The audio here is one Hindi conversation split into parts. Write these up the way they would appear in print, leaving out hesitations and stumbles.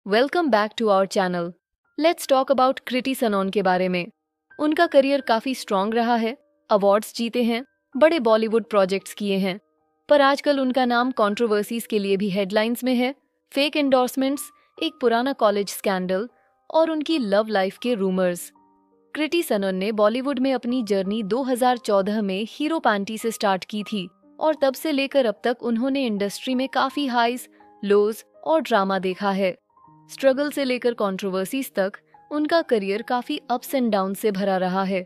Welcome back to our channel. Let's talk about Kriti Sanon के बारे में। उनका करियर काफी स्ट्रॉन्ग रहा है, अवार्ड्स जीते हैं, बड़े बॉलीवुड प्रोजेक्ट्स किए हैं, पर आजकल उनका नाम कंट्रोवर्सीज के लिए भी हेडलाइंस में है। फेक एंडोर्समेंट्स, एक पुराना कॉलेज स्कैंडल और उनकी लव लाइफ के रूमर्स। कृति सनोन ने बॉलीवुड में अपनी जर्नी 2014 में हीरो पैंटी से स्टार्ट की थी और तब से लेकर अब तक उन्होंने इंडस्ट्री में काफी हाइज, लोज और ड्रामा देखा है। स्ट्रगल से लेकर कंट्रोवर्सीज तक उनका करियर काफी अप्स एंड डाउन से भरा रहा है।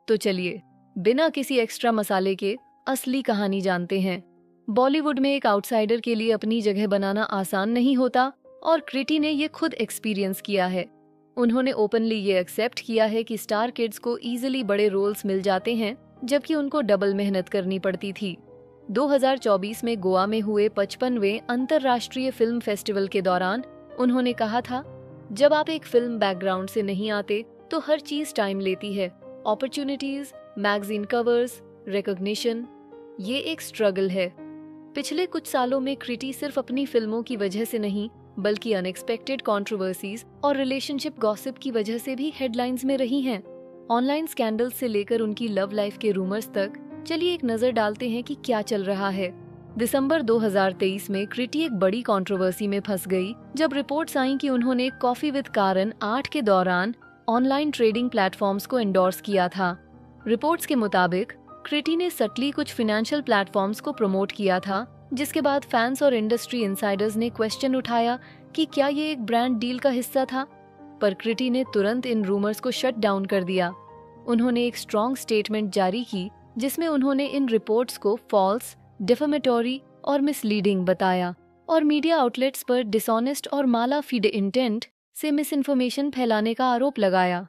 तो चलिए बिना किसी एक्स्ट्रा मसाले के असली कहानी जानते हैं। बॉलीवुड में एक आउटसाइडर के लिए अपनी जगह बनाना आसान नहीं होता और कृति ने ये खुद एक्सपीरियंस किया है। उन्होंने ओपनली ये एक्सेप्ट किया है कि स्टार किड्स को इजीली बड़े रोल्स मिल जाते हैं, जबकि उनको डबल मेहनत करनी पड़ती थी। 2024 में गोवा में हुए 55वें अंतर्राष्ट्रीय फिल्म फेस्टिवल के दौरान उन्होंने कहा था, जब आप एक फिल्म बैकग्राउंड से नहीं आते तो हर चीज टाइम लेती है। अपॉर्चुनिटीज, मैगजीन कवर्स, रिकॉग्निशन, ये एक स्ट्रगल है। पिछले कुछ सालों में कृति सिर्फ अपनी फिल्मों की वजह से नहीं, बल्कि अनएक्सपेक्टेड कंट्रोवर्सीज और रिलेशनशिप गॉसिप की वजह से भी हेडलाइंस में रही हैं। ऑनलाइन स्कैंडल्स से लेकर उनकी लव लाइफ के रूमर्स तक, चलिए एक नजर डालते हैं कि क्या चल रहा है। दिसंबर 2023 में कृति एक बड़ी कंट्रोवर्सी में फंस गई जब रिपोर्ट्स आईं कि उन्होंने कॉफी विद कारण 8 के दौरान ऑनलाइन ट्रेडिंग प्लेटफॉर्म्स को एंडोर्स किया था। रिपोर्ट्स के मुताबिक कृति ने सटली कुछ फाइनेंशियल प्लेटफॉर्म्स को प्रमोट किया था, जिसके बाद फैंस और इंडस्ट्री इनसाइडर्स ने क्वेश्चन उठाया कि क्या ये एक ब्रांड डील का हिस्सा था। पर कृति ने तुरंत इन रूमर्स को शट डाउन कर दिया। उन्होंने एक स्ट्रॉन्ग स्टेटमेंट जारी की जिसमें उन्होंने इन रिपोर्ट्स को फॉल्स, डिफेमेटोरी और मिसलीडिंग बताया और मीडिया आउटलेट्स पर डिसऑनेस्ट और माला फीड इंटेंट से मिस इन्फॉर्मेशन फैलाने का आरोप लगाया।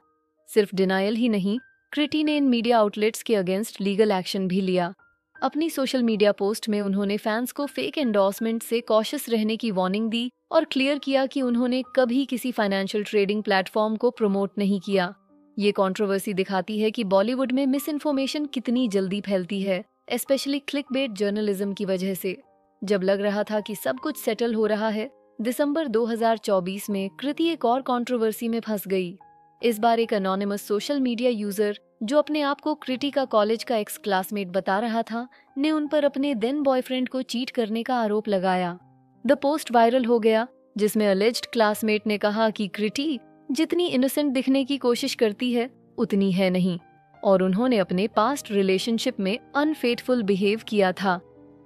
सिर्फ डिनायल ही नहीं, कृति ने इन मीडिया आउटलेट्स के अगेंस्ट लीगल एक्शन भी लिया। अपनी सोशल मीडिया पोस्ट में उन्होंने फैंस को फेक एंडोर्समेंट से कॉशियस रहने की वार्निंग दी और क्लियर किया कि उन्होंने कभी किसी फाइनेंशियल ट्रेडिंग प्लेटफॉर्म को प्रमोट नहीं किया। ये कंट्रोवर्सी दिखाती है कि बॉलीवुड में मिस इन्फॉर्मेशन कितनी जल्दी फैलती है, स्पेशली क्लिकबेट जर्नलिज्म की वजह से। जब लग रहा था कि सब कुछ सेटल हो रहा है, दिसंबर 2024 में कृति एक और कंट्रोवर्सी में फंस गई। इस बार एक अनोनिमस सोशल मीडिया यूजर, जो अपने आप को कृति का कॉलेज का एक्स क्लासमेट बता रहा था, ने उन पर अपने देन बॉयफ्रेंड को चीट करने का आरोप लगाया। द पोस्ट वायरल हो गया, जिसमें अलेज्ड क्लासमेट ने कहा कि कृति जितनी इनोसेंट दिखने की कोशिश करती है उतनी है नहीं, और उन्होंने अपने पास्ट रिलेशनशिप में अनफेथफुल बिहेव किया था।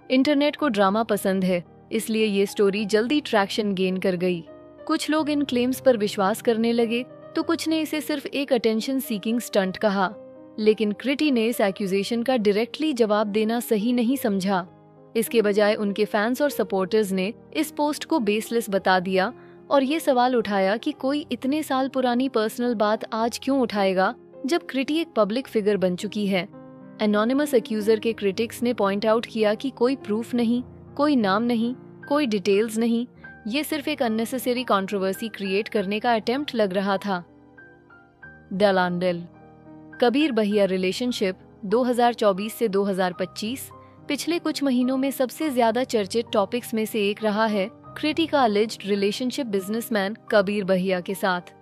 इंटरनेट को ड्रामा पसंद है, इसलिए ये स्टोरी जल्दी ट्रैक्शन गेन कर गई। कुछ लोग इन क्लेम्स पर विश्वास करने लगे तो कुछ ने इसे सिर्फ एक अटेंशन सीकिंग स्टंट कहा, लेकिन कृति ने इस एक्यूजेशन का डायरेक्टली जवाब देना सही नहीं समझा। इसके बजाय उनके फैंस और सपोर्टर्स ने इस पोस्ट को बेसलेस बता दिया और ये सवाल उठाया कि कोई इतने साल पुरानी पर्सनल बात आज क्यों उठाएगा जब कृति एक पब्लिक फिगर बन चुकी है। एनोनिमस एक्यूजर के क्रिटिक्स ने पॉइंट आउट किया कि कोई प्रूफ नहीं, कोई नाम नहीं, कोई डिटेल्स नहीं, ये सिर्फ एक अननेसेसरी कंट्रोवर्सी क्रिएट करने का अटेम्प्ट लग रहा था। डलांडल कबीर भैया रिलेशनशिप 2024 से 2025 पिछले कुछ महीनों में सबसे ज्यादा चर्चित टॉपिक्स में से एक रहा है। कृति का अलेज्ड रिलेशनशिप बिजनेसमैन कबीर भैया के साथ।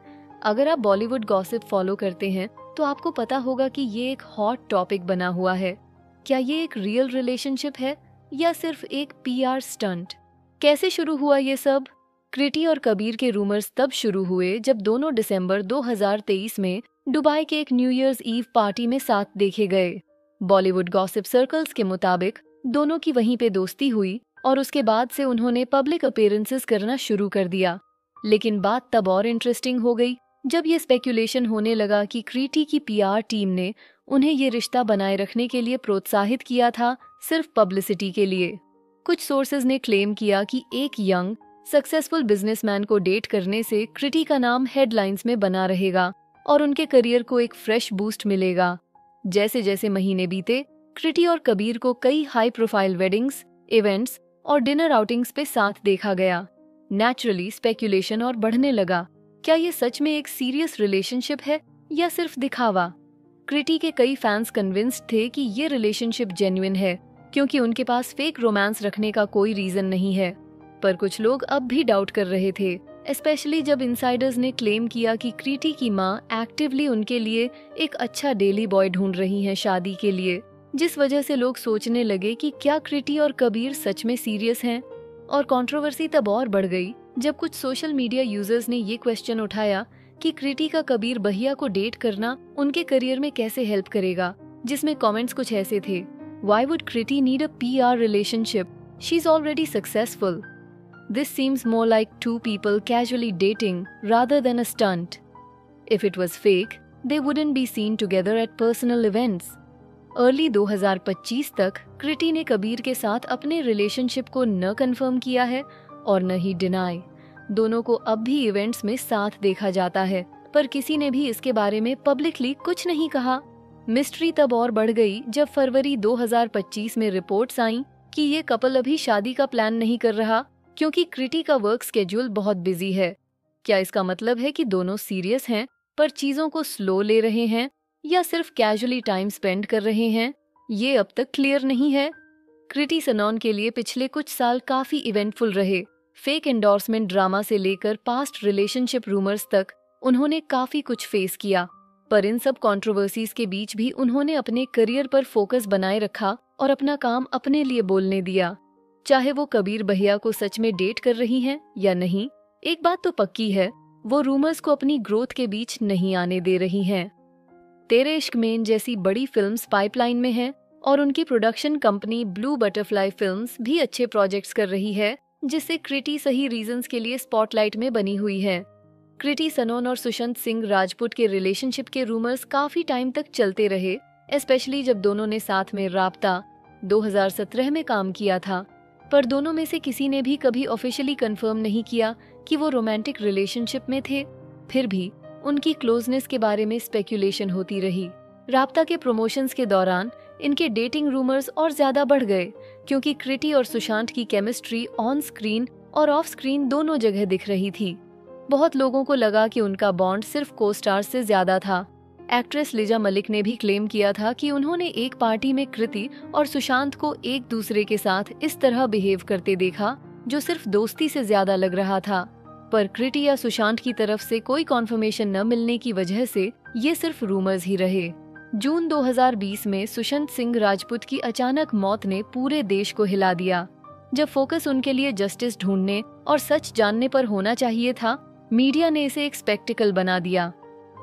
अगर आप बॉलीवुड गॉसिप फॉलो करते हैं तो आपको पता होगा कि ये एक हॉट टॉपिक बना हुआ है। क्या ये एक रियल रिलेशनशिप है या सिर्फ एक पीआर स्टंट? कैसे शुरू हुआ ये सब? कृति और कबीर के रूमर्स तब शुरू हुए जब दोनों दिसंबर 2023 में दुबई के एक न्यू ईयर्स ईव पार्टी में साथ देखे गए। बॉलीवुड गॉसिप सर्कल्स के मुताबिक दोनों की वहीं पे दोस्ती हुई और उसके बाद से उन्होंने पब्लिक अपीयरेंसेस करना शुरू कर दिया। लेकिन बात तब और इंटरेस्टिंग हो गई जब ये स्पेक्यूलेशन होने लगा कि कृति की पीआर टीम ने उन्हें ये रिश्ता बनाए रखने के लिए प्रोत्साहित किया था, सिर्फ पब्लिसिटी के लिए। कुछ सोर्सेज ने क्लेम किया कि एक यंग सक्सेसफुल बिजनेसमैन को डेट करने से कृति का नाम हेडलाइंस में बना रहेगा और उनके करियर को एक फ्रेश बूस्ट मिलेगा। जैसे जैसे महीने बीते, कृति और कबीर को कई हाई प्रोफाइल वेडिंग्स, इवेंट्स और डिनर आउटिंग्स पे साथ देखा गया। नेचुरली स्पेक्यूलेशन और बढ़ने लगा, क्या ये सच में एक सीरियस रिलेशनशिप है या सिर्फ दिखावा? कृति के कई फैंस कन्विंस्ड थे कि ये रिलेशनशिप जेन्युइन है, क्योंकि उनके पास फेक रोमांस रखने का कोई रीजन नहीं है। पर कुछ लोग अब भी डाउट कर रहे थे, स्पेशली जब इनसाइडर्स ने क्लेम किया कि कृति की मां एक्टिवली उनके लिए एक अच्छा डेली बॉय ढूंढ रही हैं शादी के लिए, जिस वजह से लोग सोचने लगे कि क्या कृति और कबीर सच में सीरियस हैं। और कंट्रोवर्सी तब और बढ़ गई जब कुछ सोशल मीडिया यूजर्स ने ये क्वेश्चन उठाया कि कृति का कबीर भैया को डेट करना उनके करियर में कैसे हेल्प करेगा, जिसमें कमेंट्स कुछ ऐसे थे: why would Kriti need a PR relationship, she is already successful, this seems more like two people casually dating rather than a stunt. If it was fake, they wouldn't be seen together at personal events. Early 2025 तक कृति ने कबीर के साथ अपने रिलेशनशिप को न कंफर्म किया है और न ही डिनाई। दोनों को अब भी इवेंट्स में साथ देखा जाता है, पर किसी ने भी इसके बारे में पब्लिकली कुछ नहीं कहा। मिस्ट्री तब और बढ़ गई जब फरवरी 2025 में रिपोर्ट्स आईं कि ये कपल अभी शादी का प्लान नहीं कर रहा क्योंकि कृति का वर्क स्केड्यूल बहुत बिजी है। क्या इसका मतलब है कि दोनों सीरियस हैं पर चीजों को स्लो ले रहे हैं, या सिर्फ कैजुअली टाइम स्पेंड कर रहे हैं? ये अब तक क्लियर नहीं है। कृति सनोन के लिए पिछले कुछ साल काफी इवेंटफुल रहे। फेक एंडोर्समेंट ड्रामा से लेकर पास्ट रिलेशनशिप रूमर्स तक उन्होंने काफी कुछ फेस किया, पर इन सब कंट्रोवर्सीज के बीच भी उन्होंने अपने करियर पर फोकस बनाए रखा और अपना काम अपने लिए बोलने दिया। चाहे वो कबीर भैया को सच में डेट कर रही हैं या नहीं, एक बात तो पक्की है, वो रूमर्स को अपनी ग्रोथ के बीच नहीं आने दे रही हैं। तेरे इश्क में जैसी बड़ी फिल्म्स पाइपलाइन में हैं और उनकी production company blue butterfly films भी अच्छे प्रोजेक्ट्स कर रही है, जिससे कृति सही रीजंस के लिए स्पॉटलाइट में बनी हुई है। कृति सनोन और सुशांत सिंह राजपूत के रिलेशनशिप के रूमर्स काफी टाइम तक चलते रहे, स्पेशली जब दोनों ने साथ में राब्ता 2017 में काम किया था, पर दोनों में से किसी ने भी कभी ऑफिशियली कंफर्म नहीं किया कि वो रोमांटिक रिलेशनशिप में थे। फिर भी उनकी क्लोजनेस के बारे में स्पेक्यूलेशन होती रही। राब्ता के प्रमोशंस के दौरान इनके डेटिंग रूमर्स और ज्यादा बढ़ गए क्योंकि कृति और सुशांत की केमिस्ट्री ऑन स्क्रीन और ऑफ स्क्रीन दोनों जगह दिख रही थी। बहुत लोगों को लगा कि उनका बॉन्ड सिर्फ को स्टार्स से ज्यादा था। एक्ट्रेस लिजा मलिक ने भी क्लेम किया था कि उन्होंने एक पार्टी में कृति और सुशांत को एक दूसरे के साथ इस तरह बिहेव करते देखा जो सिर्फ दोस्ती से ज्यादा लग रहा था, पर कृति या सुशांत की तरफ से कोई कॉन्फर्मेशन न मिलने की वजह से ये सिर्फ रूमर्स ही रहे। जून 2020 में सुशांत सिंह राजपूत की अचानक मौत ने पूरे देश को हिला दिया। जब फोकस उनके लिए जस्टिस ढूंढने और सच जानने पर होना चाहिए था, मीडिया ने इसे एक स्पेक्टिकल बना दिया।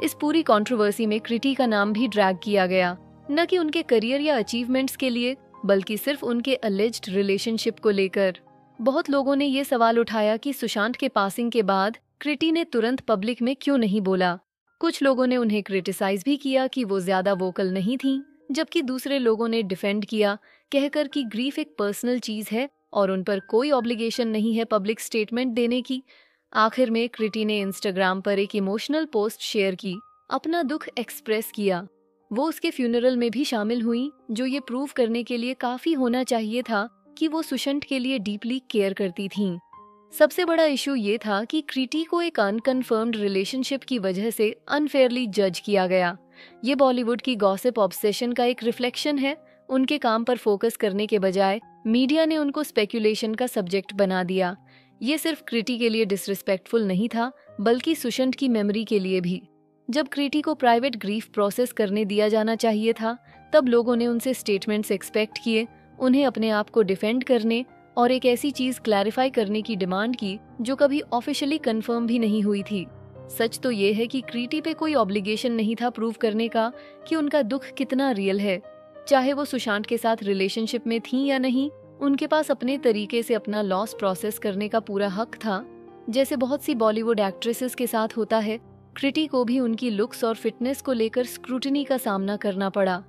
इस पूरी कंट्रोवर्सी में कृति का नाम भी ड्रैग किया गया, न कि उनके करियर या अचीवमेंट्स के लिए, बल्कि सिर्फ उनके अलेज्ड रिलेशनशिप को लेकर। बहुत लोगों ने ये सवाल उठाया कि सुशांत के पासिंग के बाद कृति ने तुरंत पब्लिक में क्यों नहीं बोला। कुछ लोगों ने उन्हें क्रिटिसाइज भी किया कि वो ज्यादा वोकल नहीं थीं, जबकि दूसरे लोगों ने डिफेंड किया, कहकर कि ग्रीफ एक पर्सनल चीज है और उन पर कोई ऑब्लिगेशन नहीं है पब्लिक स्टेटमेंट देने की। आखिर में कृति ने इंस्टाग्राम पर एक इमोशनल पोस्ट शेयर की, अपना दुख एक्सप्रेस किया। वो उसके फ्यूनरल में भी शामिल हुई, जो ये प्रूव करने के लिए काफी होना चाहिए था कि वो सुशांत के लिए डीपली केयर करती थीं। सबसे बड़ा इशू ये था कि कृति को एक अनकन्फर्म्ड रिलेशनशिप की वजह से अनफेयरली जज किया गया। ये बॉलीवुड की गॉसिप ऑब्सेशन का एक रिफ्लेक्शन है। उनके काम पर फोकस करने के बजाय मीडिया ने उनको स्पेक्यूलेशन का सब्जेक्ट बना दिया। ये सिर्फ कृति के लिए डिसरिस्पेक्टफुल नहीं था, बल्कि सुशांत की मेमोरी के लिए भी। जब कृति को प्राइवेट ग्रीफ प्रोसेस करने दिया जाना चाहिए था, तब लोगों ने उनसे स्टेटमेंट्स एक्सपेक्ट किए, उन्हें अपने आप को डिफेंड करने और एक ऐसी चीज क्लैरिफाई करने की डिमांड की जो कभी ऑफिशियली कंफर्म भी नहीं हुई थी। सच तो ये है कि कृति पे कोई ऑब्लिगेशन नहीं था प्रूव करने का कि उनका दुख कितना रियल है। चाहे वो सुशांत के साथ रिलेशनशिप में थी या नहीं, उनके पास अपने तरीके से अपना लॉस प्रोसेस करने का पूरा हक था। जैसे बहुत सी बॉलीवुड एक्ट्रेसेस के साथ होता है, कृति को भी उनकी लुक्स और फिटनेस को लेकर स्क्रूटनी का सामना करना पड़ा।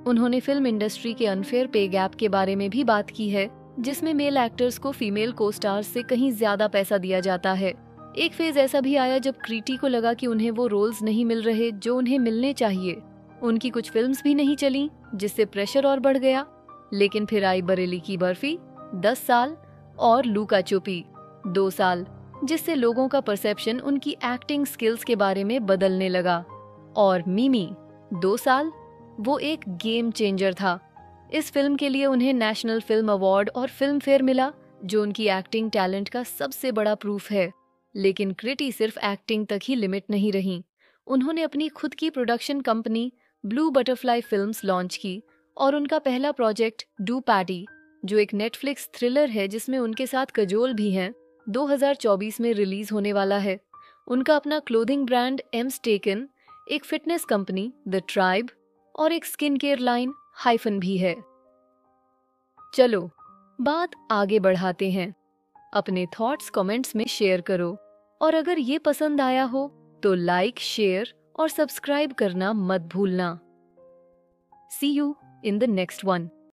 उन्होंने फिल्म इंडस्ट्री के अनफेयर पे गैप के बारे में भी बात की है, जिसमें मेल एक्टर्स को फीमेल को स्टार्स से कहीं ज्यादा पैसा दिया जाता है। एक फेज ऐसा भी आया जब कृति को लगा कि उन्हें वो रोल्स नहीं मिल रहे जो उन्हें मिलने चाहिए। उनकी कुछ फिल्म्स भी नहीं चली, जिससे प्रेशर और बढ़ गया। लेकिन फिर आई बरेली की बर्फी 10 साल और लूका चुपी 2 साल, जिससे लोगों का परसेप्शन उनकी एक्टिंग स्किल्स के बारे में बदलने लगा। और मिमी 2 साल, वो एक गेम चेंजर था। इस फिल्म के लिए उन्हें नेशनल फिल्म अवार्ड और फिल्म फेयर मिला, जो उनकी एक्टिंग टैलेंट का सबसे बड़ा प्रूफ है। लेकिन कृति सिर्फ एक्टिंग तक ही लिमिट नहीं रही। उन्होंने अपनी खुद की production company blue butterfly films launch की और उनका पहला प्रोजेक्ट डू पैटी, जो एक नेटफ्लिक्स थ्रिलर है जिसमें उनके साथ कजोल भी हैं, 2024 में रिलीज होने वाला है। उनका अपना क्लोथिंग ब्रांड एम्स टेकन, एक फिटनेस कंपनी द ट्राइब और एक स्किन केयर लाइन हाइफन भी है। चलो बात आगे बढ़ाते हैं। अपने थॉट्स कमेंट्स में शेयर करो और अगर ये पसंद आया हो तो लाइक, शेयर और सब्सक्राइब करना मत भूलना। See you in the next one.